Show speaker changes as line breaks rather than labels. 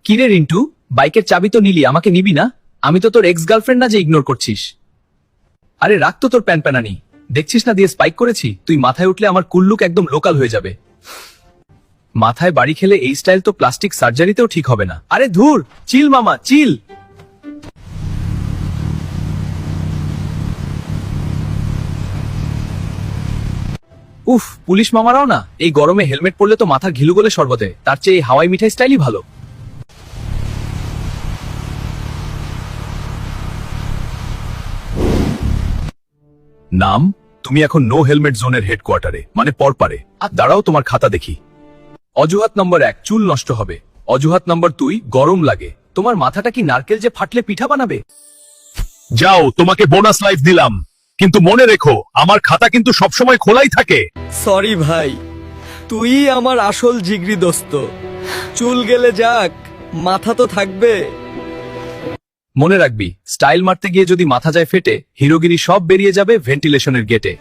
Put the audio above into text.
কিরে রিন্টু, বাইকের চাবি তো নিলি, আমাকে নিবি না? আমি তো তোর এক্স গার্লফ্রেন্ড না যে ইগনোর করছিস। আরে রাখ তো তোর প্যানপ্যানানি, দেখছিস না দিয়ে স্পাইক করেছি। তুই মাথায় উঠলে আমার কুল লুক একদম লোকাল হয়ে যাবে। মাথায় বাড়ি খেলে এই স্টাইল তো প্লাস্টিক সার্জারিতেও ঠিক হবে না। আরে ধুর, চিল মামা চিল। উফ, পুলিশ মামারাও না এই গরমে হেলমেট পরলে তো মাথা ঘিলু গলে শরবতে, তার চেয়ে এই হাওয়াই মিঠাই স্টাইলই ভালো। নাম, তুমি এখন নো হেলমেট জোনের হেডকোয়ার্টারে, মানে পরপারে। আর দাঁড়াও, তোমার খাতা দেখি। অজুহাত নম্বর 1, চুল নষ্ট হবে। অজুহাত নম্বর 2, গরম লাগে। তোমার মাথাটা কি নারকেল যে ফাটলে পিঠা বানাবে?
যাও, তোমাকে বোনাস লাইফ দিলাম, কিন্তু মনে রেখো আমার খাতা কিন্তু সবসময় খোলাই থাকে।
সরি ভাই, তুই আমার আসল জিগরি দোস্ত। চুল গেলে যাক, মাথা তো থাকবে।
মনে রাখবি, স্টাইল মারতে গিয়ে যদি মাথা যায় ফেটে, হিরোগিরি সব বেরিয়ে যাবে ভেন্টিলেশনের গেটে।